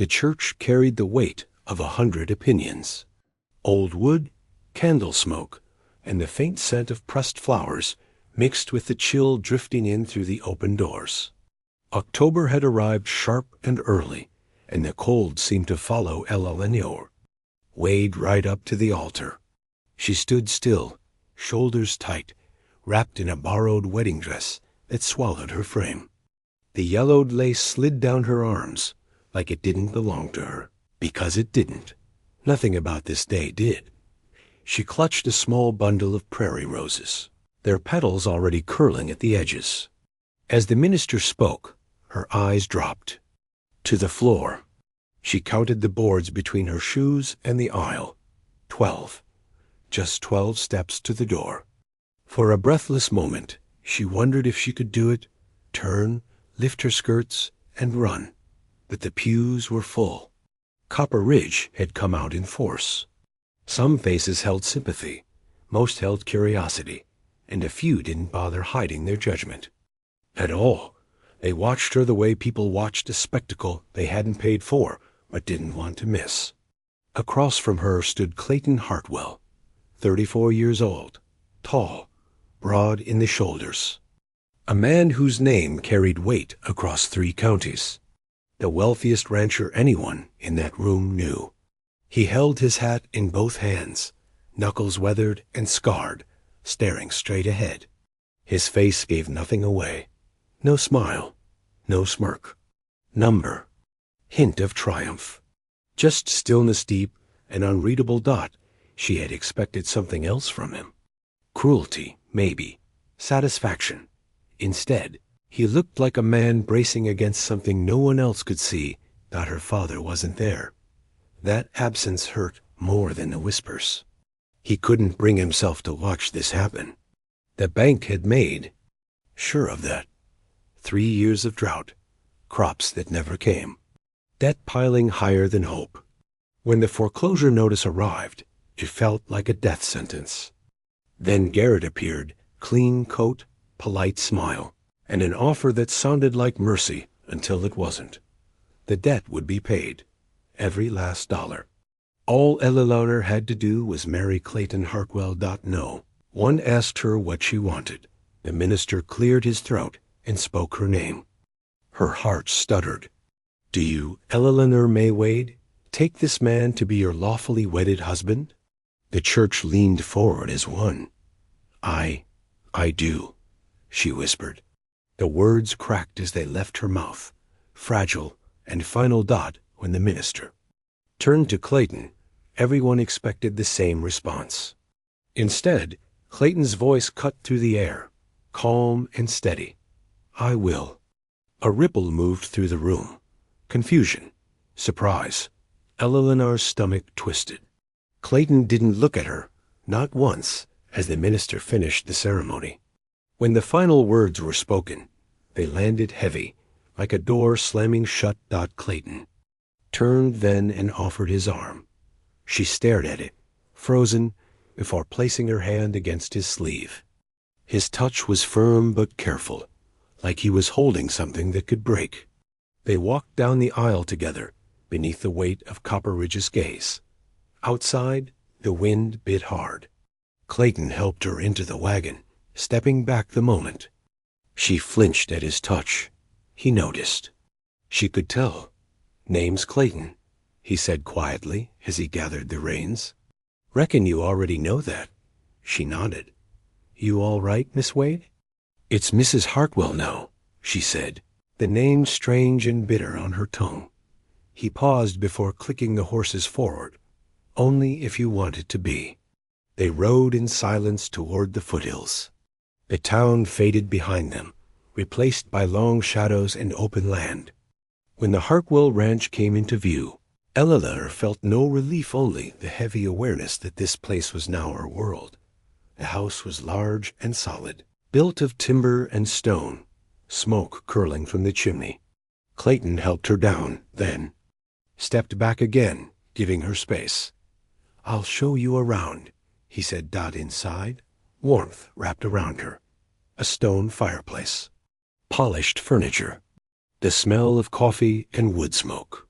The church carried the weight of 100 opinions. Old wood, candle smoke, and the faint scent of pressed flowers mixed with the chill drifting in through the open doors. October had arrived sharp and early, and the cold seemed to follow Eleanor. Wade right up to the altar. She stood still, shoulders tight, wrapped in a borrowed wedding dress that swallowed her frame. The yellowed lace slid down her arms like it didn't belong to her, because it didn't. Nothing about this day did. She clutched a small bundle of prairie roses, their petals already curling at the edges. As the minister spoke, her eyes dropped to the floor. She counted the boards between her shoes and the aisle. 12. Just 12 steps to the door. For a breathless moment, she wondered if she could do it, turn, lift her skirts, and run. But the pews were full. Copper Ridge had come out in force. Some faces held sympathy, most held curiosity, and a few didn't bother hiding their judgment at all. They watched her the way people watched a spectacle they hadn't paid for but didn't want to miss. Across from her stood Clayton Hartwell, 34 years old, tall, broad in the shoulders. A man whose name carried weight across 3 counties. The wealthiest rancher anyone in that room knew. He held his hat in both hands, knuckles weathered and scarred, staring straight ahead. His face gave nothing away. No smile, no smirk. Number. Hint of triumph. Just stillness deep, an unreadable dot. She had expected something else from him. Cruelty, maybe. Satisfaction. Instead, he looked like a man bracing against something no one else could see, that her father wasn't there. That absence hurt more than the whispers. He couldn't bring himself to watch this happen. The bank had made sure of that. 3 years of drought, crops that never came, debt piling higher than hope. When the foreclosure notice arrived, it felt like a death sentence. Then Garrett appeared, clean coat, polite smile, and an offer that sounded like mercy until it wasn't. The debt would be paid, every last dollar. All Eleanor had to do was marry Clayton Hartwell. No one asked her what she wanted. The minister cleared his throat and spoke her name. Her heart stuttered. Do you, Eleanor May Wade, take this man to be your lawfully wedded husband? The church leaned forward as one. I do, she whispered. The words cracked as they left her mouth, fragile and final dot when the minister turned to Clayton. Everyone expected the same response. Instead, Clayton's voice cut through the air, calm and steady. I will. A ripple moved through the room. Confusion. Surprise. Eleanor's stomach twisted. Clayton didn't look at her, not once, as the minister finished the ceremony. When the final words were spoken, they landed heavy, like a door slamming shut. Clayton turned then and offered his arm. She stared at it, frozen, before placing her hand against his sleeve. His touch was firm but careful, like he was holding something that could break. They walked down the aisle together, beneath the weight of Copper Ridge's gaze. Outside, the wind bit hard. Clayton helped her into the wagon, stepping back the moment. She flinched at his touch. He noticed. She could tell. Name's Clayton, he said quietly as he gathered the reins. Reckon you already know that. She nodded. You all right, Miss Wade? It's Mrs. Hartwell now, she said, the name strange and bitter on her tongue. He paused before clicking the horses forward. Only if you want it to be. They rode in silence toward the foothills. The town faded behind them, replaced by long shadows and open land. When the Hartwell ranch came into view, Eleanor felt no relief, only the heavy awareness that this place was now her world. The house was large and solid, built of timber and stone, smoke curling from the chimney. Clayton helped her down, then stepped back again, giving her space. I'll show you around, he said. Inside, warmth wrapped around her. A stone fireplace, polished furniture, the smell of coffee and wood smoke.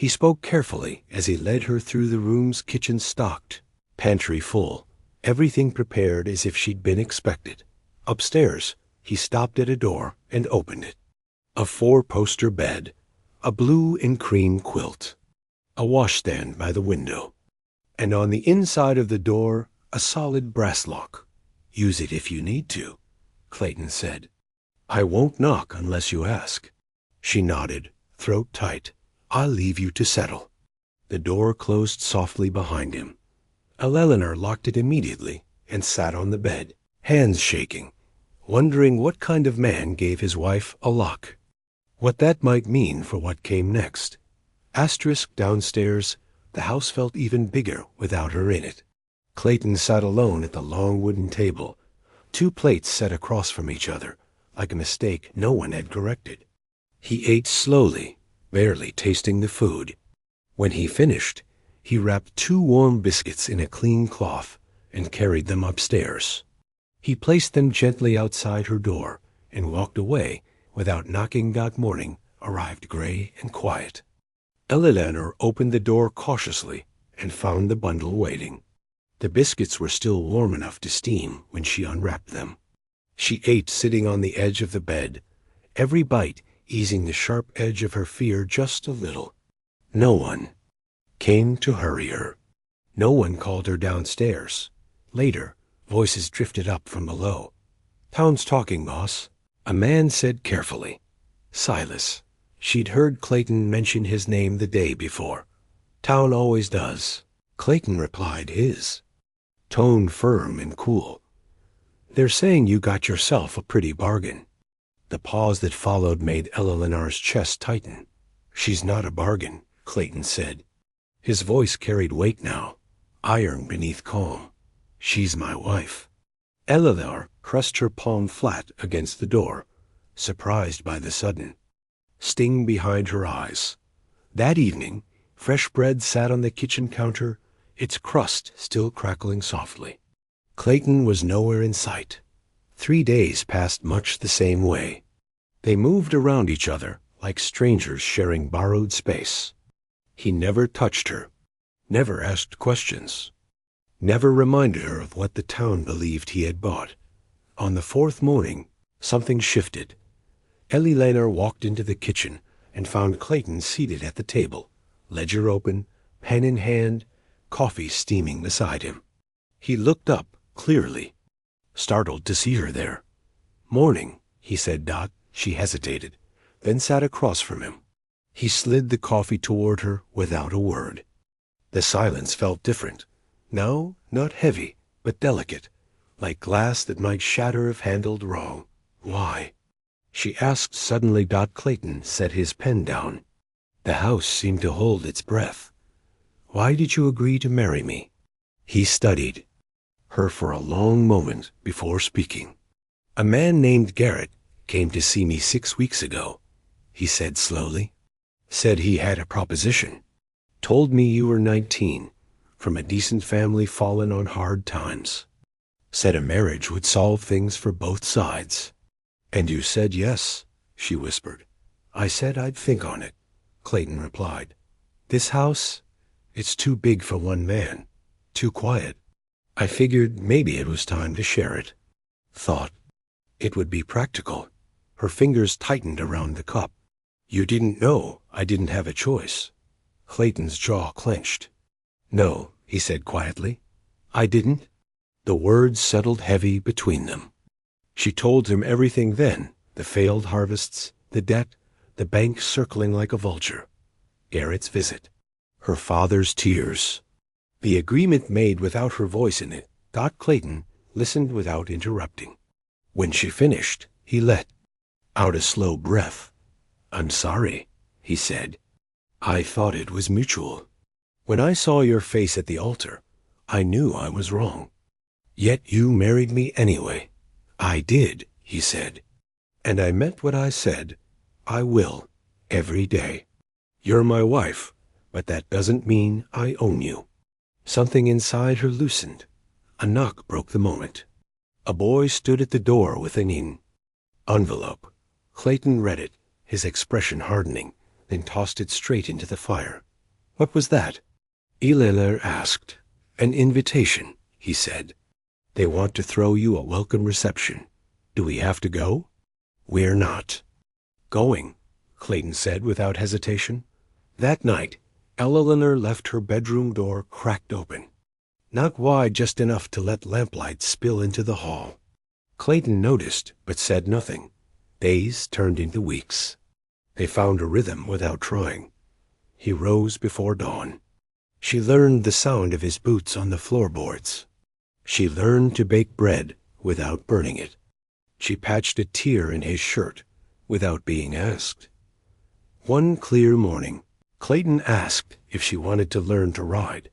He spoke carefully as he led her through the room's kitchen stocked, pantry full, everything prepared as if she'd been expected. Upstairs, he stopped at a door and opened it. A 4-poster bed, a blue and cream quilt, a washstand by the window, and on the inside of the door, a solid brass lock. "Use it if you need to," Clayton said. "I won't knock unless you ask." She nodded, throat tight. "I'll leave you to settle." The door closed softly behind him. Eleanor locked it immediately and sat on the bed, hands shaking, wondering what kind of man gave his wife a lock. What that might mean for what came next. Asterisk downstairs, the house felt even bigger without her in it. Clayton sat alone at the long wooden table, 2 plates set across from each other, like a mistake no one had corrected. He ate slowly, barely tasting the food. When he finished, he wrapped 2 warm biscuits in a clean cloth and carried them upstairs. He placed them gently outside her door and walked away without knocking. That morning arrived gray and quiet. Eleanor opened the door cautiously and found the bundle waiting. The biscuits were still warm enough to steam when she unwrapped them. She ate sitting on the edge of the bed, every bite easing the sharp edge of her fear just a little. No one came to hurry her. No one called her downstairs. Later, voices drifted up from below. "Town's talking, boss," a man said carefully. Silas. She'd heard Clayton mention his name the day before. "Town always does." Clayton replied his, tone firm and cool. "They're saying you got yourself a pretty bargain." The pause that followed made Eleanor's chest tighten. "She's not a bargain," Clayton said. His voice carried weight now, iron beneath calm. "She's my wife." Eleanor pressed her palm flat against the door, surprised by the sudden sting behind her eyes. That evening, fresh bread sat on the kitchen counter, its crust still crackling softly. Clayton was nowhere in sight. 3 days passed much the same way. They moved around each other like strangers sharing borrowed space. He never touched her, never asked questions, never reminded her of what the town believed he had bought. On the 4th morning, something shifted. Eleanor walked into the kitchen and found Clayton seated at the table, ledger open, pen in hand, coffee steaming beside him. He looked up clearly, startled to see her there. "Morning," he said. She hesitated, then sat across from him. He slid the coffee toward her without a word. The silence felt different. No, not heavy, but delicate, like glass that might shatter if handled wrong. "Why?" she asked suddenly. Clayton set his pen down. The house seemed to hold its breath. "Why did you agree to marry me?" He studied her for a long moment before speaking. "A man named Garrett came to see me 6 weeks ago," he said slowly. "Said he had a proposition. Told me you were 19, from a decent family fallen on hard times. Said a marriage would solve things for both sides." "And you said yes," she whispered. "I said I'd think on it," Clayton replied. "This house, it's too big for one man, too quiet. I figured maybe it was time to share it. Thought it would be practical." Her fingers tightened around the cup. "You didn't know I didn't have a choice." Clayton's jaw clenched. "No," he said quietly. "I didn't." The words settled heavy between them. She told him everything then, the failed harvests, the debt, the bank circling like a vulture, Garrett's visit, her father's tears. The agreement made without her voice in it. Clayton listened without interrupting. When she finished, he let out a slow breath. "I'm sorry," he said. "I thought it was mutual. When I saw your face at the altar, I knew I was wrong. Yet you married me anyway." "I did," he said. "And I meant what I said. I will, every day. You're my wife, but that doesn't mean I own you." Something inside her loosened. A knock broke the moment. A boy stood at the door with an envelope. Clayton read it, his expression hardening, then tossed it straight into the fire. What was that? Eleanor asked. An invitation, he said. They want to throw you a welcome reception. Do we have to go? We're not. Going, Clayton said without hesitation. That night, Eleanor left her bedroom door cracked open, not wide, just enough to let lamplight spill into the hall. Clayton noticed, but said nothing. Days turned into weeks. They found a rhythm without trying. He rose before dawn. She learned the sound of his boots on the floorboards. She learned to bake bread without burning it. She patched a tear in his shirt without being asked. One clear morning, Clayton asked if she wanted to learn to ride.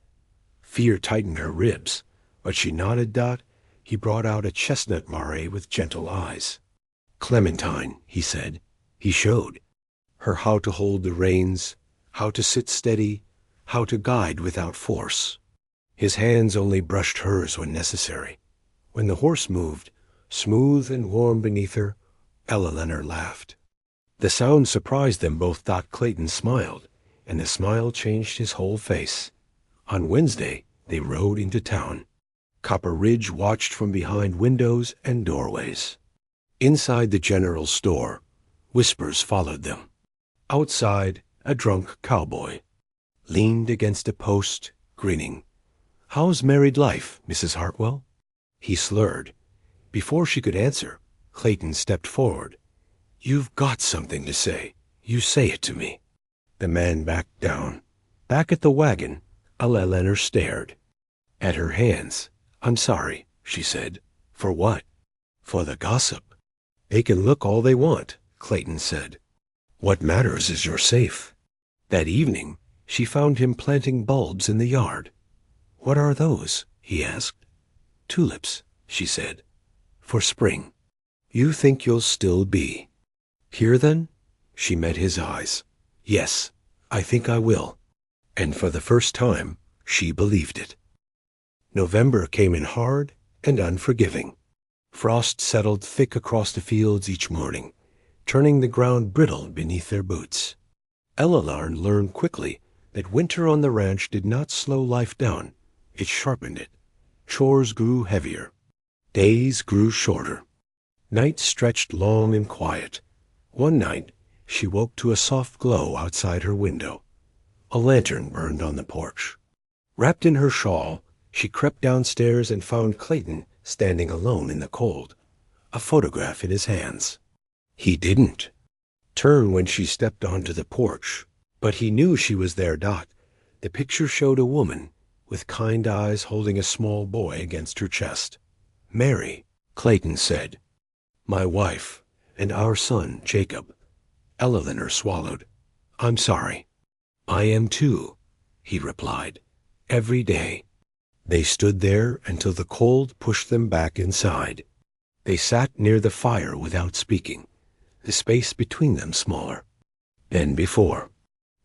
Fear tightened her ribs, but she nodded. He brought out a chestnut mare with gentle eyes. Clementine, he said. He showed her how to hold the reins, how to sit steady, how to guide without force. His hands only brushed hers when necessary. When the horse moved, smooth and warm beneath her, Eleanor laughed. The sound surprised them both. Clayton smiled, and the smile changed his whole face. On Wednesday, they rode into town. Copper Ridge watched from behind windows and doorways. Inside the general store, whispers followed them. Outside, a drunk cowboy leaned against a post, grinning. "How's married life, Mrs. Hartwell?" He slurred. Before she could answer, Clayton stepped forward. "You've got something to say. You say it to me." The man backed down. Back at the wagon, Eleanor stared. At her hands. "I'm sorry," she said. "For what?" "For the gossip." "They can look all they want," Clayton said. "What matters is you're safe." That evening, she found him planting bulbs in the yard. "What are those?" he asked. "Tulips," she said. "For spring. You think you'll still be here then?" She met his eyes. "Yes, I think I will." And for the first time, she believed it. November came in hard and unforgiving. Frost settled thick across the fields each morning, turning the ground brittle beneath their boots. Eleanor learned quickly that winter on the ranch did not slow life down. It sharpened it. Chores grew heavier. Days grew shorter. Nights stretched long and quiet. One night, she woke to a soft glow outside her window. A lantern burned on the porch. Wrapped in her shawl, she crept downstairs and found Clayton standing alone in the cold, a photograph in his hands. He didn't turn when she stepped onto the porch, but he knew she was there. The picture showed a woman with kind eyes holding a small boy against her chest. "Mary," Clayton said. "My wife, and our son, Jacob." Eleanor swallowed. "I'm sorry." "I am too," he replied. "Every day." They stood there until the cold pushed them back inside. They sat near the fire without speaking, the space between them smaller than before.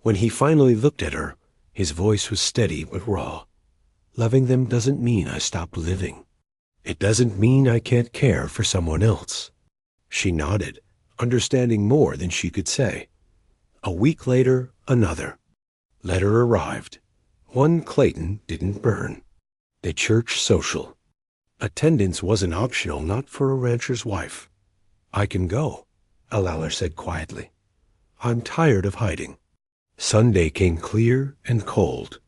When he finally looked at her, his voice was steady but raw. "Loving them doesn't mean I stop living. It doesn't mean I can't care for someone else." She nodded, understanding more than she could say. A week later, another letter arrived. One Clayton didn't burn. The church social. Attendance wasn't optional, not for a rancher's wife. "I can go," Eleanor said quietly. "I'm tired of hiding." Sunday came clear and cold.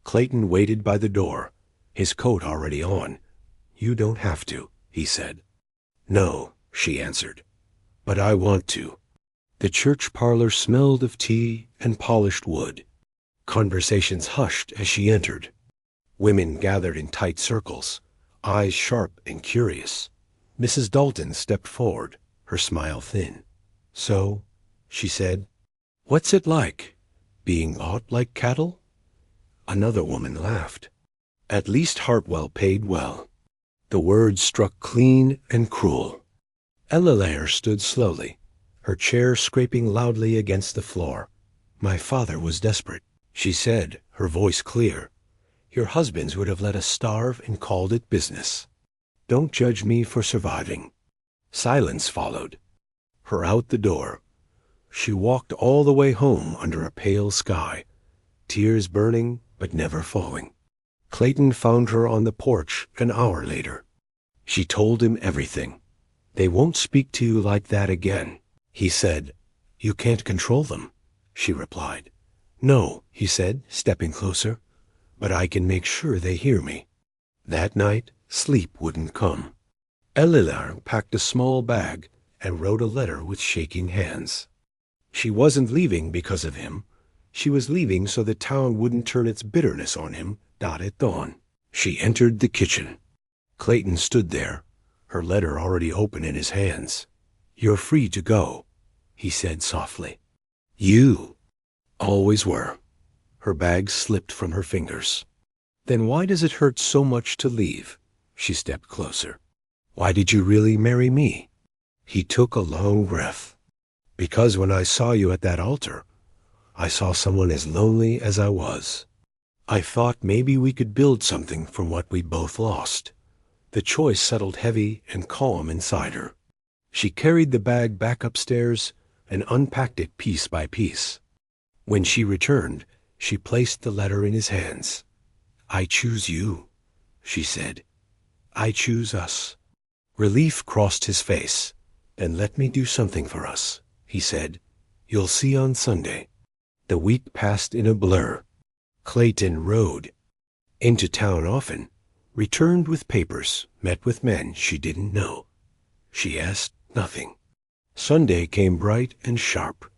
Clayton waited by the door, his coat already on. "You don't have to," he said. "No," she answered, "but I want to." The church parlor smelled of tea and polished wood. Conversations hushed as she entered. Women gathered in tight circles, eyes sharp and curious. Mrs. Dalton stepped forward, her smile thin. "So," she said, "what's it like, being bought like cattle?" Another woman laughed. "At least Hartwell paid well." The words struck clean and cruel. Eleanor stood slowly, her chair scraping loudly against the floor. "My father was desperate," she said, her voice clear. "Your husbands would have let us starve and called it business. Don't judge me for surviving." Silence followed. Her out the door. She walked all the way home under a pale sky. tears burning but never falling. Clayton found her on the porch an hour later. She told him everything. "They won't speak to you like that again," he said. "You can't control them," she replied. "No," he said, stepping closer, "but I can make sure they hear me." That night, sleep wouldn't come. Eleanor packed a small bag and wrote a letter with shaking hands. She wasn't leaving because of him. She was leaving so the town wouldn't turn its bitterness on him at dawn. She entered the kitchen. Clayton stood there, her letter already open in his hands. "You're free to go," he said softly. "You always were." Her bag slipped from her fingers. "Then why does it hurt so much to leave?" She stepped closer. "Why did you really marry me?" He took a long breath. "Because when I saw you at that altar, I saw someone as lonely as I was. I thought maybe we could build something from what we both lost." The choice settled heavy and calm inside her. She carried the bag back upstairs and unpacked it piece by piece. When she returned, she placed the letter in his hands. "I choose you," she said. "I choose us." Relief crossed his face. "Then let me do something for us," he said. "You'll see on Sunday." The week passed in a blur. Clayton rode into town often, returned with papers, met with men she didn't know. She asked nothing. Sunday came bright and sharp.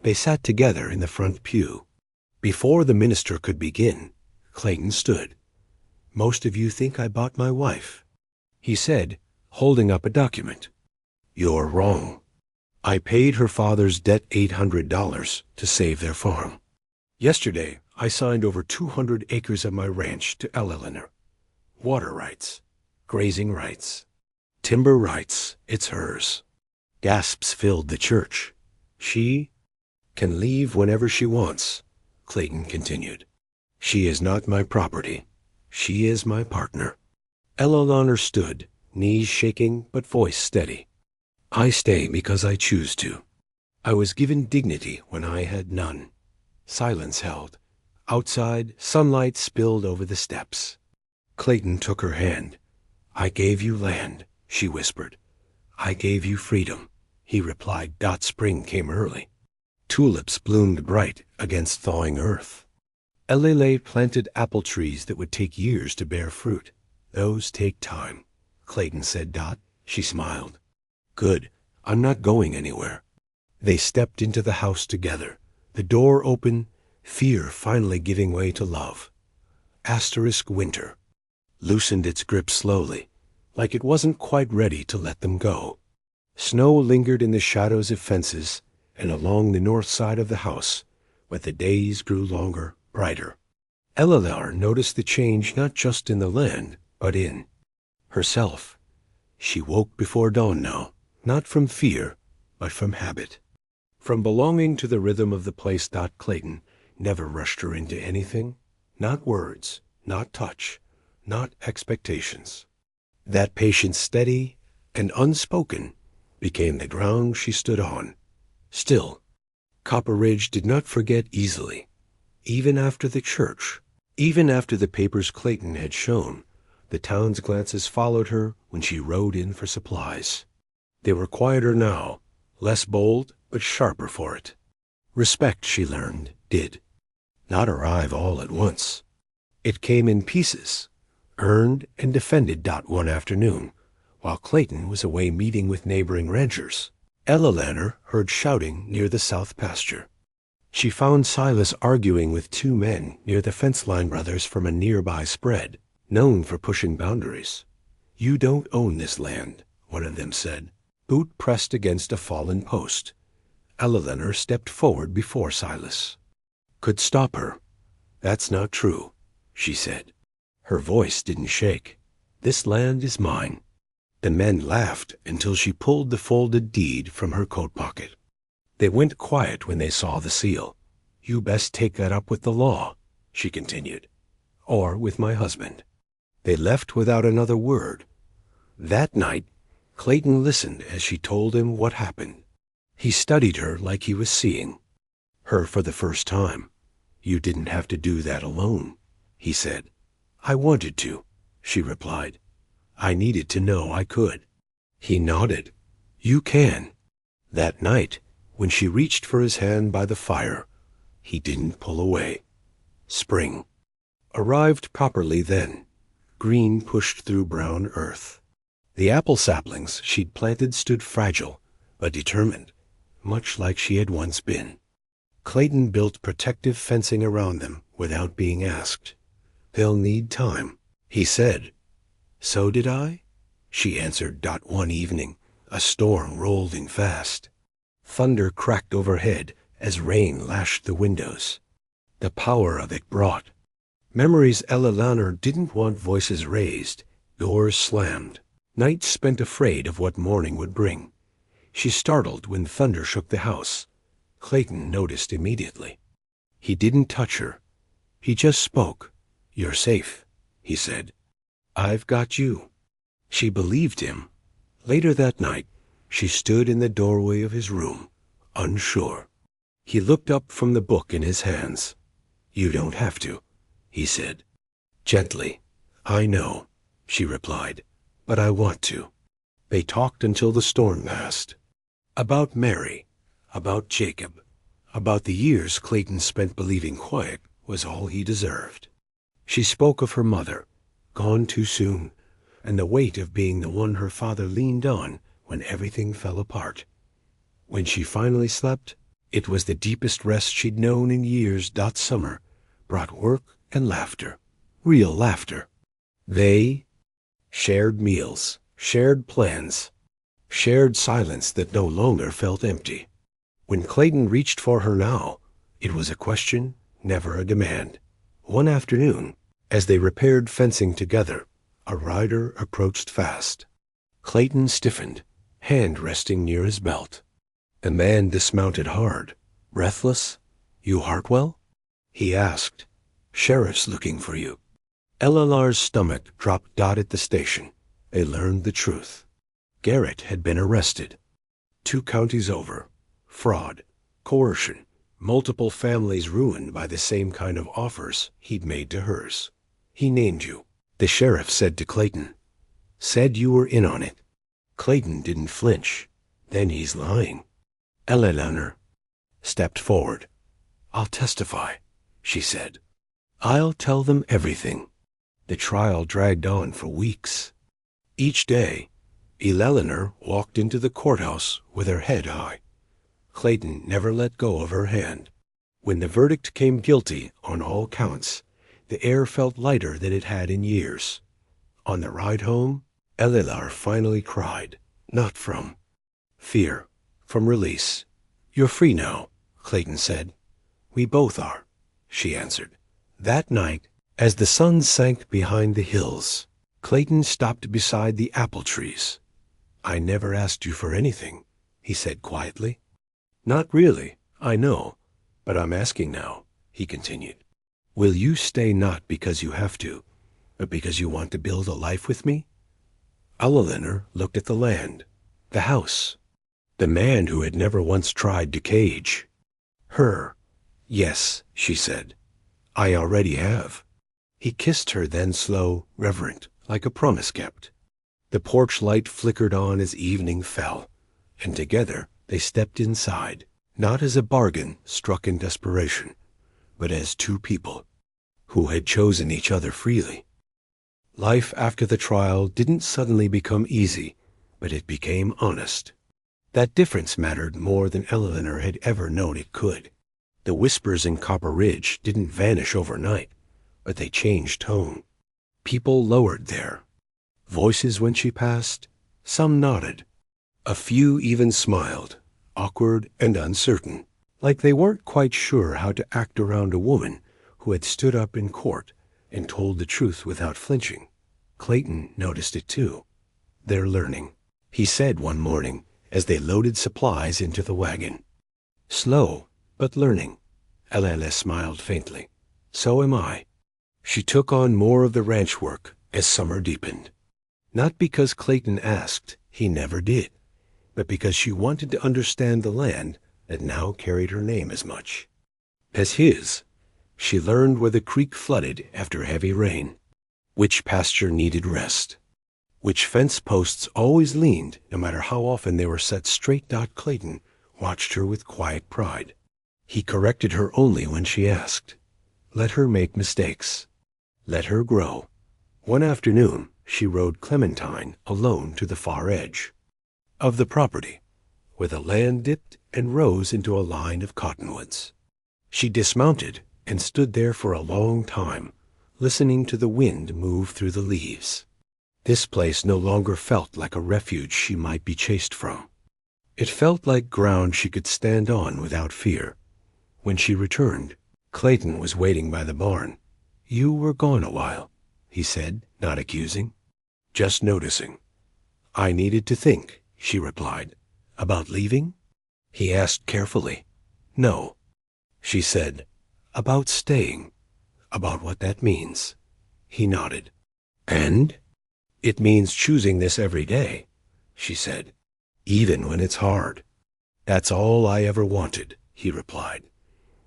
They sat together in the front pew. Before the minister could begin, Clayton stood. "Most of you think I bought my wife," he said, holding up a document. "You're wrong. I paid her father's debt $800 to save their farm. Yesterday, I signed over 200 acres of my ranch to Eleanor. Water rights, grazing rights, timber rights, it's hers." Gasps filled the church. "She can leave whenever she wants," Clayton continued. "She is not my property. She is my partner." Eleanor stood, knees shaking but voice steady. "I stay because I choose to. I was given dignity when I had none." Silence held. Outside, sunlight spilled over the steps. Clayton took her hand. "I gave you land," she whispered. "I gave you freedom," he replied. Spring came early. Tulips bloomed bright against thawing earth. Elele planted apple trees that would take years to bear fruit. "Those take time," Clayton said. She smiled. "Good. I'm not going anywhere." They stepped into the house together. The door open, fear finally giving way to love. Winter loosened its grip slowly, like it wasn't quite ready to let them go. Snow lingered in the shadows of fences and along the north side of the house, but the days grew longer, brighter. Eleanor noticed the change not just in the land, but in herself. She woke before dawn now, not from fear, but from habit. From belonging to the rhythm of the place. Clayton never rushed her into anything, not words, not touch, not expectations. That patience, steady and unspoken, became the ground she stood on. Still, Copper Ridge did not forget easily. Even after the church, even after the papers Clayton had shown, the town's glances followed her when she rode in for supplies. They were quieter now, less bold, but sharper for it. Respect, she learned, did not arrive all at once. It came in pieces, earned and defended. One afternoon, while Clayton was away meeting with neighboring ranchers, Eleanor heard shouting near the south pasture. She found Silas arguing with two men near the fence-line brothers from a nearby spread, known for pushing boundaries. "You don't own this land," one of them said, boot pressed against a fallen post. Eleanor stepped forward before Silas. Could stop her. "That's not true," she said. Her voice didn't shake. "This land is mine." The men laughed until she pulled the folded deed from her coat pocket. They went quiet when they saw the seal. "You best take that up with the law," she continued, "or with my husband." They left without another word. That night, Clayton listened as she told him what happened. He studied her like he was seeing her for the first time. "You didn't have to do that alone," he said. "I wanted to," she replied. "I needed to know I could." He nodded. "You can." That night, when she reached for his hand by the fire, he didn't pull away. Spring arrived properly then. Green pushed through brown earth. The apple saplings she'd planted stood fragile, but determined, much like she had once been. Clayton built protective fencing around them without being asked. "They'll need time," he said. "So did I," she answered. One evening, a storm rolled in fast. Thunder cracked overhead as rain lashed the windows. The power of it brought memories. Ella Lanner didn't want voices raised, doors slammed, nights spent afraid of what morning would bring. She startled when thunder shook the house. Clayton noticed immediately. He didn't touch her. He just spoke. "You're safe," he said. "I've got you." She believed him. Later that night, she stood in the doorway of his room, unsure. He looked up from the book in his hands. "You don't have to," he said. Gently. "I know," she replied, "but I want to." They talked until the storm passed. About Mary, about Jacob, about the years Clayton spent believing quiet was all he deserved. She spoke of her mother, gone too soon, and the weight of being the one her father leaned on when everything fell apart. When she finally slept, it was the deepest rest she'd known in years. Summer brought work and laughter, real laughter. They shared meals, shared plans, shared silence that no longer felt empty. When Clayton reached for her now, it was a question, never a demand. One afternoon, as they repaired fencing together, a rider approached fast. Clayton stiffened, hand resting near his belt. The man dismounted hard, breathless. "You Hartwell?" he asked. "Sheriff's looking for you." Eleanor's stomach dropped. At the station, they learned the truth. Garrett had been arrested. 2 counties over. Fraud, coercion, multiple families ruined by the same kind of offers he'd made to hers. "He named you," the sheriff said to Clayton. "Said you were in on it." Clayton didn't flinch. Then he's lying. Eleanor stepped forward. "I'll testify," she said. "I'll tell them everything." The trial dragged on for weeks. Each day, Eleanor walked into the courthouse with her head high. Clayton never let go of her hand. When the verdict came guilty on all counts, the air felt lighter than it had in years. On the ride home, Eleanor finally cried, not from fear, from release. "You're free now," Clayton said. "We both are," she answered. That night, as the sun sank behind the hills, Clayton stopped beside the apple trees. "I never asked you for anything," he said quietly. "Not really, I know, but I'm asking now," he continued. "Will you stay not because you have to, but because you want to build a life with me?" Eleanor looked at the land, the house, the man who had never once tried to cage her. "Yes," she said, "I already have." He kissed her then, slow, reverent, like a promise kept. The porch light flickered on as evening fell, and together they stepped inside, not as a bargain struck in desperation, but as 2 people who had chosen each other freely. Life after the trial didn't suddenly become easy, but it became honest. That difference mattered more than Eleanor had ever known it could. The whispers in Copper Ridge didn't vanish overnight, but they changed tone. People lowered their voices when she passed. Some nodded. A few even smiled, awkward and uncertain, like they weren't quite sure how to act around a woman who had stood up in court and told the truth without flinching. Clayton noticed it too. "They're learning," he said one morning as they loaded supplies into the wagon. "Slow, but learning." Ella smiled faintly. "So am I." She took on more of the ranch work as summer deepened. Not because Clayton asked, he never did, but because she wanted to understand the land that now carried her name as much as his. She learned where the creek flooded after heavy rain, which pasture needed rest, which fence posts always leaned no matter how often they were set straight. Clayton watched her with quiet pride. He corrected her only when she asked. Let her make mistakes. Let her grow. One afternoon, she rode Clementine alone to the far edge of the property, where the land dipped and rose into a line of cottonwoods. She dismounted and stood there for a long time, listening to the wind move through the leaves. This place no longer felt like a refuge she might be chased from. It felt like ground she could stand on without fear. When she returned, Clayton was waiting by the barn. You were gone a while, he said, not accusing, just noticing. I needed to think, she replied. About leaving? He asked carefully. No, she said. About staying. About what that means. He nodded. And? It means choosing this every day, she said, even when it's hard. That's all I ever wanted, he replied.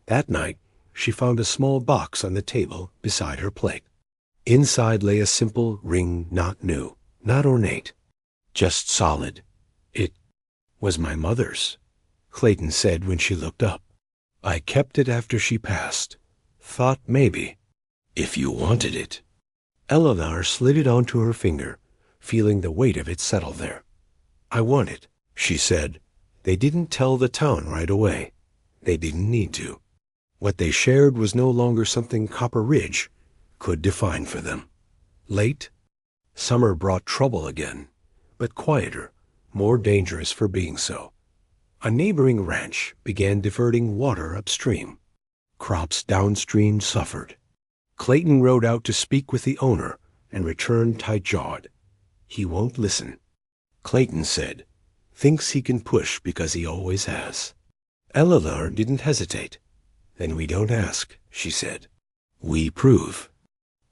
That night, she found a small box on the table beside her plate. Inside lay a simple ring, not new, not ornate, just solid. It was my mother's, Clayton said when she looked up. I kept it after she passed. Thought maybe, if you wanted it. Eleanor slid it onto her finger, feeling the weight of it settle there. I want it, she said. They didn't tell the town right away. They didn't need to. What they shared was no longer something Copper Ridge could define for them. Late, summer brought trouble again, but quieter, more dangerous for being so. A neighboring ranch began diverting water upstream. Crops downstream suffered. Clayton rode out to speak with the owner and returned tight-jawed. He won't listen, Clayton said. Thinks he can push because he always has. Eleanor didn't hesitate. Then we don't ask, she said. We prove.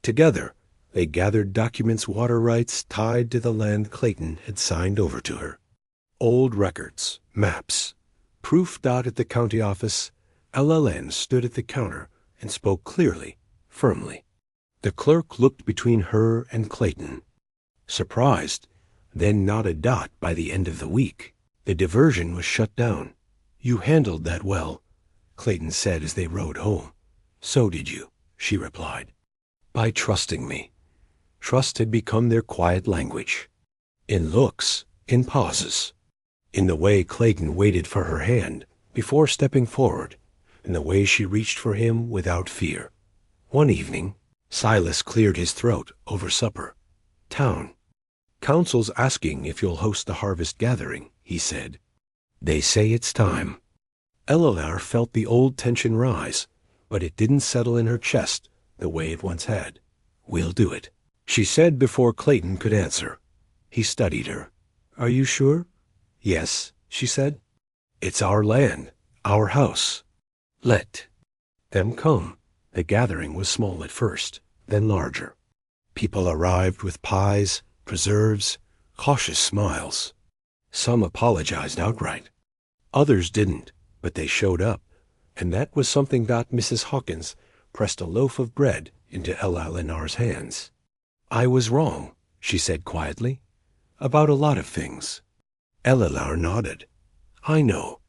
Together, they gathered documents, water rights tied to the land Clayton had signed over to her. Old records, maps, proof. At the county office, LLN stood at the counter and spoke clearly, firmly. The clerk looked between her and Clayton, surprised, then nodded. By the end of the week, the diversion was shut down. You handled that well, Clayton said as they rode home. So did you, she replied. By trusting me. Trust had become their quiet language. In looks, in pauses, in the way Clayton waited for her hand before stepping forward, in the way she reached for him without fear. One evening, Silas cleared his throat over supper. Town. Council's asking if you'll host the harvest gathering, he said. They say it's time. Eleanor felt the old tension rise, but it didn't settle in her chest the way it once had. We'll do it, she said before Clayton could answer. He studied her. Are you sure? Yes, she said. It's our land, our house. Let them come. The gathering was small at first, then larger. People arrived with pies, preserves, cautious smiles. Some apologized outright. Others didn't, but they showed up, and that was something. Mrs. Hawkins pressed a loaf of bread into Eleanor's hands. I was wrong, she said quietly, about a lot of things. Eleanor nodded. I know.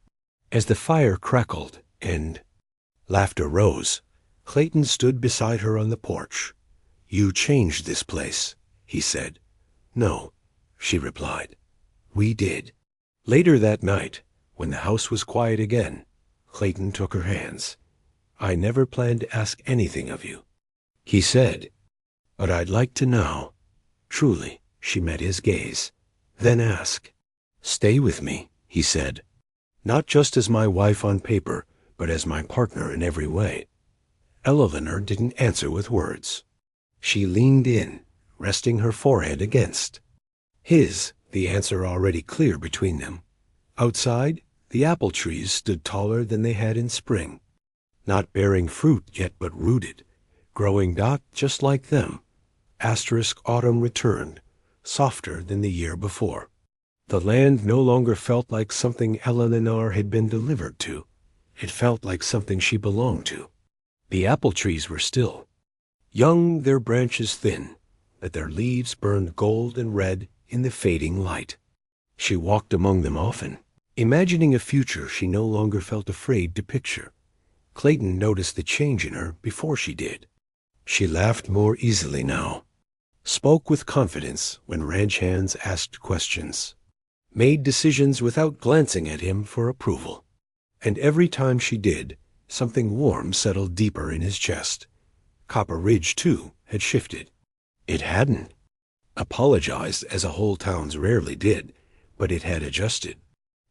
As the fire crackled and laughter rose, Clayton stood beside her on the porch. You changed this place, he said. No, she replied. We did. Later that night, when the house was quiet again, Clayton took her hands. I never planned to ask anything of you, he said, but I'd like to now. Truly, she met his gaze. Then ask. Stay with me, he said. Not just as my wife on paper, but as my partner in every way. Eleanor didn't answer with words. She leaned in, resting her forehead against his, the answer already clear between them. Outside, the apple trees stood taller than they had in spring, not bearing fruit yet but rooted, growing just like them. Autumn returned, softer than the year before. The land no longer felt like something Eleanor had been delivered to. It felt like something she belonged to. The apple trees were still. Young, their branches thin, but their leaves burned gold and red in the fading light. She walked among them often, imagining a future she no longer felt afraid to picture. Clayton noticed the change in her before she did. She laughed more easily now, spoke with confidence when ranch hands asked questions, made decisions without glancing at him for approval. And every time she did, something warm settled deeper in his chest. Copper Ridge, too, had shifted. It hadn't. Apologized as a whole town's rarely did, but it had adjusted.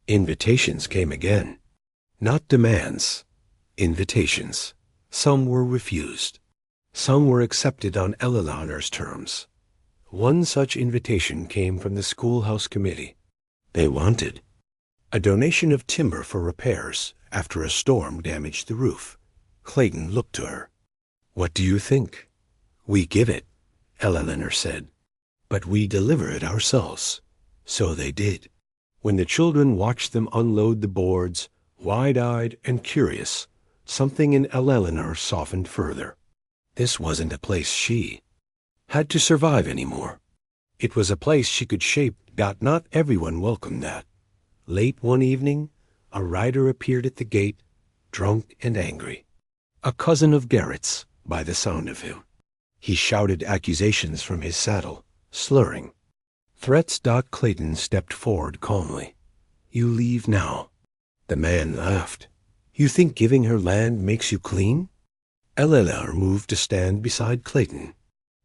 Invitations came again. Not demands. Invitations. Some were refused. Some were accepted on Eleanor's terms. One such invitation came from the schoolhouse committee. They wanted a donation of timber for repairs after a storm damaged the roof. Clayton looked to her. "What do you think?" "We give it," Eleanor said. "But we deliver it ourselves." So they did. When the children watched them unload the boards, wide-eyed and curious, something in Eleanor softened further. This wasn't a place she had to survive anymore. It was a place she could shape. Not everyone welcomed that. Late one evening, a rider appeared at the gate, drunk and angry. A cousin of Garrett's, by the sound of him. He shouted accusations from his saddle, slurring. Threats. Clayton stepped forward calmly. "You leave now." The man laughed. "You think giving her land makes you clean?" Eleanor moved to stand beside Clayton.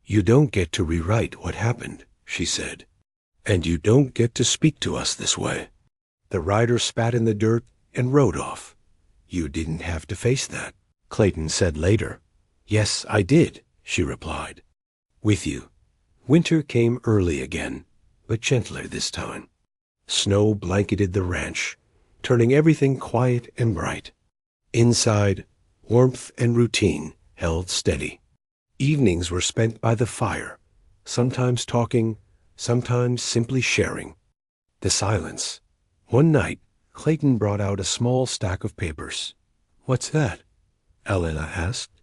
"You don't get to rewrite what happened," she said. "And you don't get to speak to us this way." The rider spat in the dirt and rode off. "You didn't have to face that," Clayton said later. "Yes, I did," she replied. "With you." Winter came early again, but gentler this time. Snow blanketed the ranch, turning everything quiet and bright. Inside, warmth and routine held steady. Evenings were spent by the fire, sometimes talking, sometimes simply sharing. The silence. One night, Clayton brought out a small stack of papers. "What's that?" Elena asked.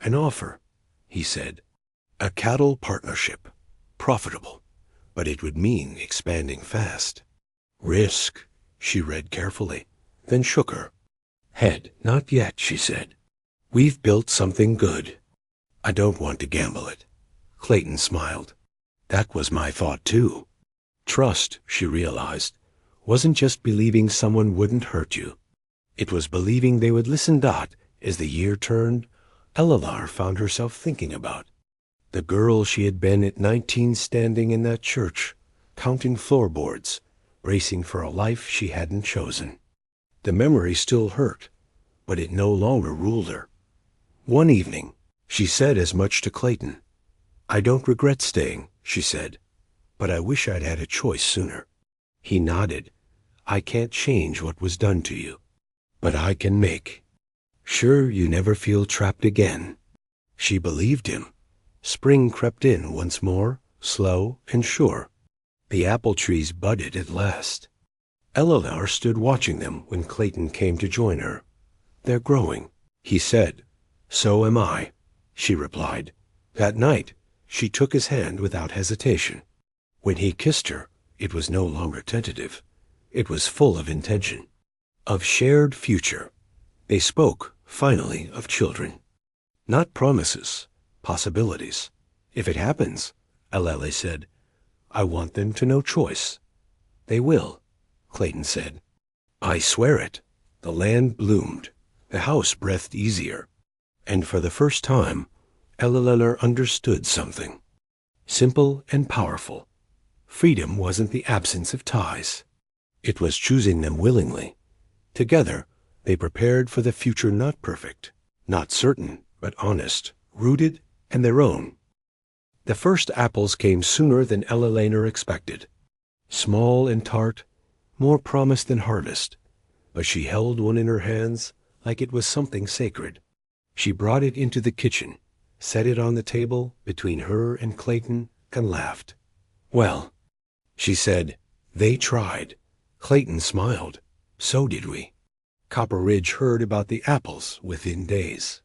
"An offer," he said. "A cattle partnership. Profitable, but it would mean expanding fast. Risk," she read carefully, then shook her head. "Not yet," she said. "We've built something good. I don't want to gamble it." Clayton smiled. "That was my thought, too." Trust, she realized, wasn't just believing someone wouldn't hurt you. It was believing they would listen. As the year turned, Eleanor found herself thinking about the girl she had been at 19, standing in that church, counting floorboards, bracing for a life she hadn't chosen. The memory still hurt, but it no longer ruled her. One evening, she said as much to Clayton. "I don't regret staying," she said, "but I wish I'd had a choice sooner." He nodded. "I can't change what was done to you, but I can make sure you never feel trapped again." She believed him. Spring crept in once more, slow and sure. The apple trees budded at last. Eleanor stood watching them when Clayton came to join her. "They're growing," he said. "So am I," she replied. That night, she took his hand without hesitation. When he kissed her, it was no longer tentative. It was full of intention, of shared future. They spoke, finally, of children. Not promises, possibilities. "If it happens," Alele said, "I want them to know choice." "They will," Clayton said. "I swear it." The land bloomed. The house breathed easier. And for the first time, Eleanor understood something. Simple and powerful. Freedom wasn't the absence of ties. It was choosing them willingly. Together, they prepared for the future, not perfect, not certain, but honest, rooted, and their own. The first apples came sooner than Eleanor expected. Small and tart, more promise than harvest. But she held one in her hands like it was something sacred. She brought it into the kitchen, set it on the table between her and Clayton, and laughed. "Well," she said, "they tried." Clayton smiled. "So did we." Copper Ridge heard about the apples within days.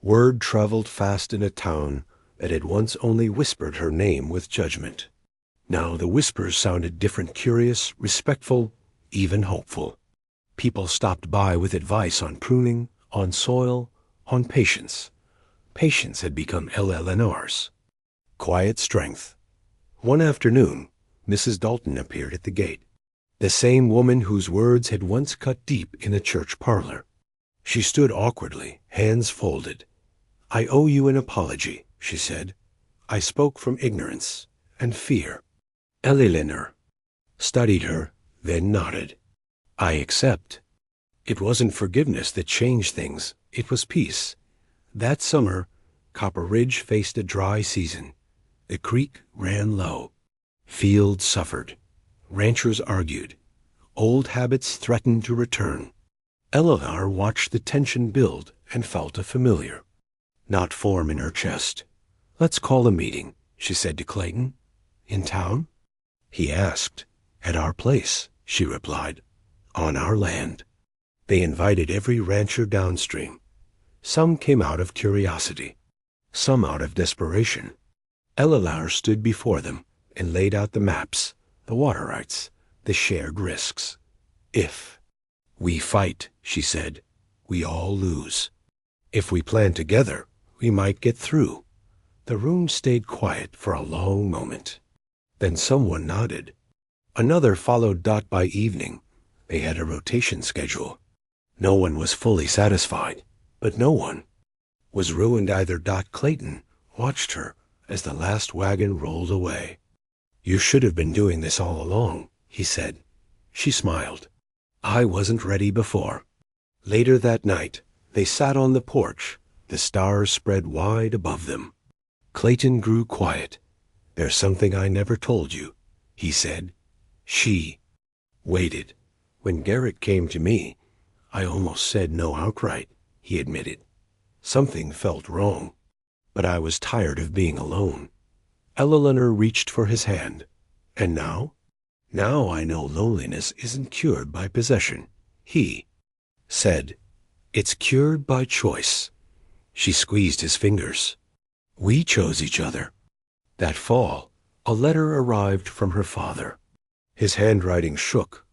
Word traveled fast in a town that had once only whispered her name with judgment. Now the whispers sounded different, curious, respectful, even hopeful. People stopped by with advice on pruning, on soil, on patience. Patience had become Eleanor's quiet strength. One afternoon, Mrs. Dalton appeared at the gate, the same woman whose words had once cut deep in a church parlor. She stood awkwardly, hands folded. "I owe you an apology," she said. "I spoke from ignorance and fear." Eleanor studied her, then nodded. "I accept." It wasn't forgiveness that changed things. It was peace. That summer, Copper Ridge faced a dry season. The creek ran low. Fields suffered. Ranchers argued. Old habits threatened to return. Eleanor watched the tension build and felt a familiar knot form in her chest. "Let's call a meeting," she said to Clayton. "In town?" He asked. "At our place," she replied. "On our land." They invited every rancher downstream. Some came out of curiosity, some out of desperation. Eleanor stood before them and laid out the maps, the water rights, the shared risks. "If we fight," she said, "we all lose. If we plan together, we might get through." The room stayed quiet for a long moment. Then someone nodded. Another followed Dot by evening. They had a rotation schedule. No one was fully satisfied, but no one was ruined either. Dot Clayton watched her as the last wagon rolled away. "You should have been doing this all along," he said. She smiled. "I wasn't ready before." Later that night, they sat on the porch, the stars spread wide above them. Clayton grew quiet. "There's something I never told you," he said. She waited. "When Garrett came to me, I almost said no outright," he admitted. "Something felt wrong, but I was tired of being alone." Eleanor reached for his hand. "And now?" "Now I know loneliness isn't cured by possession," he said. "It's cured by choice." She squeezed his fingers. "We chose each other." That fall, a letter arrived from her father. His handwriting shook,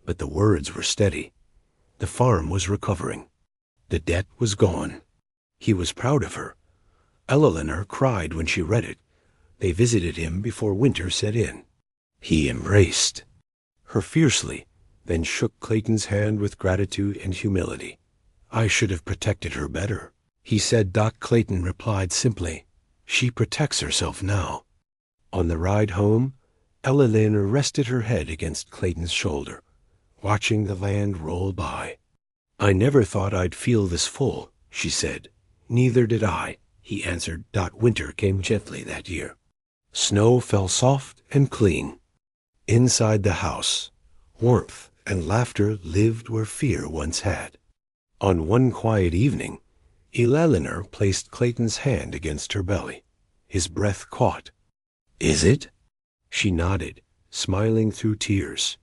but the words were steady. The farm was recovering. The debt was gone. He was proud of her. Eleanor cried when she read it. They visited him before winter set in. He embraced her fiercely, then shook Clayton's hand with gratitude and humility. "I should have protected her better," he said. Doc Clayton replied simply, "She protects herself now." On the ride home, Eleanor rested her head against Clayton's shoulder, watching the land roll by. "I never thought I'd feel this full," she said. "Neither did I," he answered. Winter came gently that year. Snow fell soft and clean. Inside the house, warmth and laughter lived where fear once had. On one quiet evening, Eleanor placed Clayton's hand against her belly. His breath caught. "Is it?" She nodded, smiling through tears.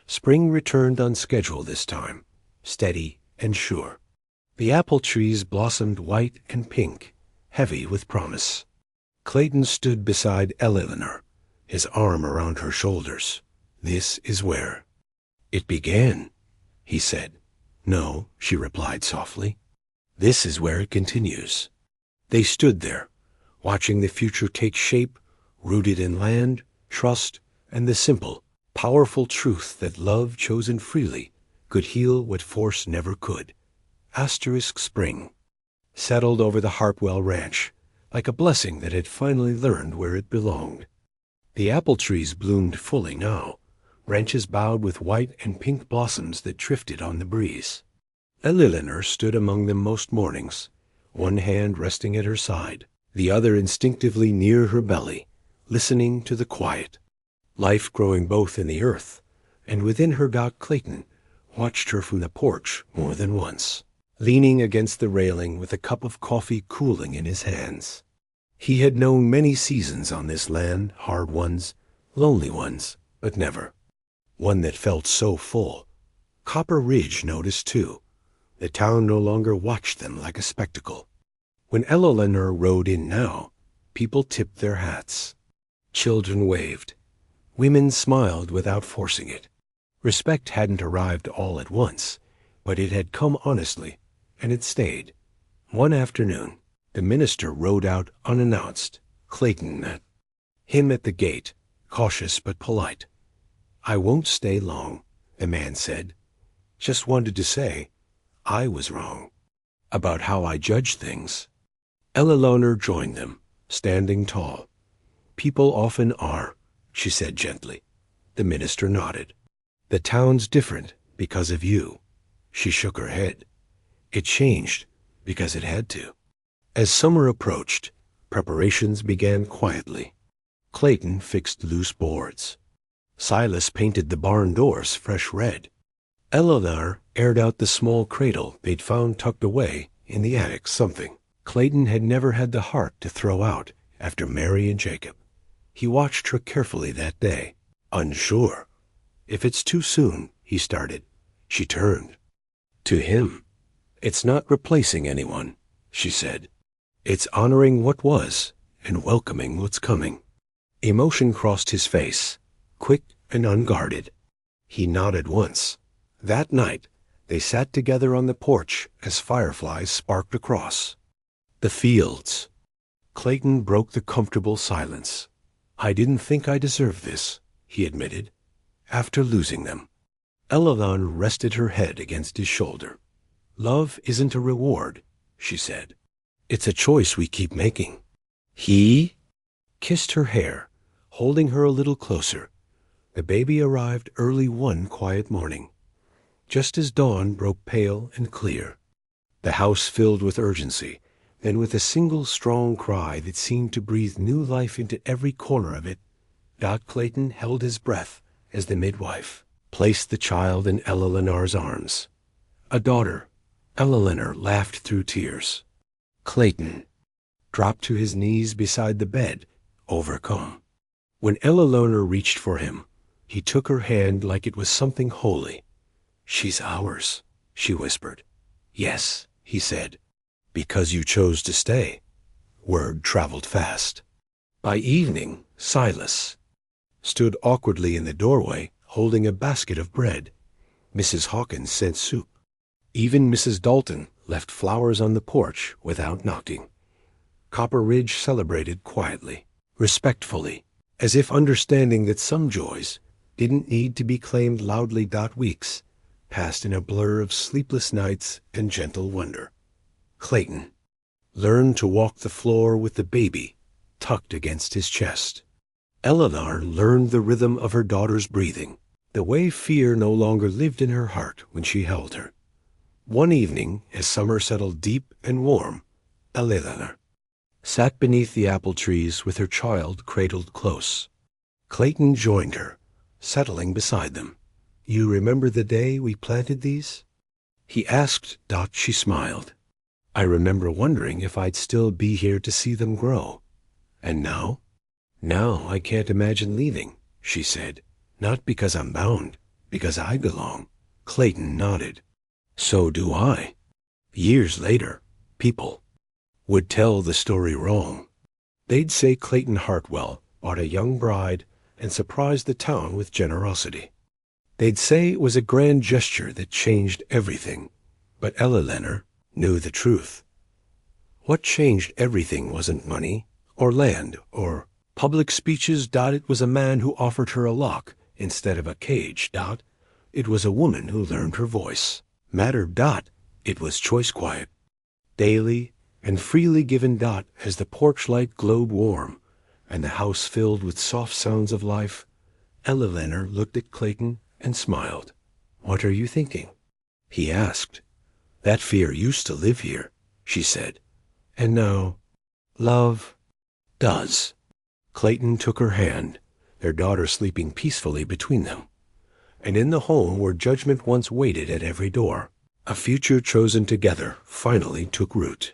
Spring returned on schedule this time, steady and sure. The apple trees blossomed white and pink, heavy with promise. Clayton stood beside Eleanor, his arm around her shoulders. "This is where it began," he said. "No," she replied softly. "This is where it continues." They stood there, watching the future take shape, rooted in land, trust, and the simple, powerful truth that love chosen freely could heal what force never could. Spring settled over the Harpwell Ranch, like a blessing that had finally learned where it belonged. The apple trees bloomed fully now, branches bowed with white and pink blossoms that drifted on the breeze. Eleanor stood among them most mornings, one hand resting at her side, the other instinctively near her belly, listening to the quiet. Life growing both in the earth and within her. Doc Clayton watched her from the porch more than once, leaning against the railing with a cup of coffee cooling in his hands. He had known many seasons on this land, hard ones, lonely ones, but never one that felt so full. Copper Ridge noticed too. The town no longer watched them like a spectacle. When Eleanor rode in now, people tipped their hats. Children waved. Women smiled without forcing it. Respect hadn't arrived all at once, but it had come honestly, and it stayed. One afternoon, the minister rode out unannounced. Clayton met him at the gate, cautious but polite. "I won't stay long," the man said. "Just wanted to say I was wrong about how I judge things." Eleanor joined them, standing tall. "People often are," she said gently. The minister nodded. "The town's different because of you." She shook her head. "It changed because it had to." As summer approached, preparations began quietly. Clayton fixed loose boards. Silas painted the barn doors fresh red. Eleanor aired out the small cradle they'd found tucked away in the attic, something Clayton had never had the heart to throw out after Mary and Jacob. He watched her carefully that day, unsure. "If it's too soon," he started. She turned to him. "It's not replacing anyone," she said. "It's honoring what was and welcoming what's coming." Emotion crossed his face, quick and unguarded. He nodded once. That night, they sat together on the porch as fireflies sparked across the fields. Clayton broke the comfortable silence. "I didn't think I deserved this," he admitted, "after losing them." Eleanor rested her head against his shoulder. "Love isn't a reward," she said. "It's a choice we keep making." He kissed her hair, holding her a little closer. The baby arrived early one quiet morning, just as dawn broke pale and clear. The house filled with urgency, then with a single strong cry that seemed to breathe new life into every corner of it, Clayton held his breath as the midwife placed the child in Eleanor's arms. A daughter. Eleanor laughed through tears. Clayton dropped to his knees beside the bed, overcome. When Eleanor reached for him, he took her hand like it was something holy. "She's ours," she whispered. "Yes," he said, "because you chose to stay." Word traveled fast. By evening, Silas stood awkwardly in the doorway, holding a basket of bread. Mrs. Hawkins sent soup. Even Mrs. Dalton left flowers on the porch without knocking. Copper Ridge celebrated quietly, respectfully, as if understanding that some joys didn't need to be claimed loudly. Weeks passed in a blur of sleepless nights and gentle wonder. Clayton learned to walk the floor with the baby tucked against his chest. Eleanor learned the rhythm of her daughter's breathing, the way fear no longer lived in her heart when she held her. One evening, as summer settled deep and warm, Eleanor sat beneath the apple trees with her child cradled close. Clayton joined her, settling beside them. "You remember the day we planted these?" he asked. She smiled. "I remember wondering if I'd still be here to see them grow. And now?" "Now I can't imagine leaving," she said. "Not because I'm bound, because I belong." Clayton nodded. "So do I." Years later, people would tell the story wrong. They'd say Clayton Hartwell bought a young bride and surprised the town with generosity. They'd say it was a grand gesture that changed everything. But Eleanor knew the truth. What changed everything wasn't money, or land, or public speeches. It was a man who offered her a lock instead of a cage. It was a woman who learned her voice mattered. It was choice quiet, daily and freely given. As the porch light glowed warm and the house filled with soft sounds of life, Eleanor looked at Clayton and smiled. "What are you thinking?" he asked. "That fear used to live here," she said. "And now, love does." Clayton took her hand, their daughter sleeping peacefully between them. And in the home where judgment once waited at every door, a future chosen together finally took root.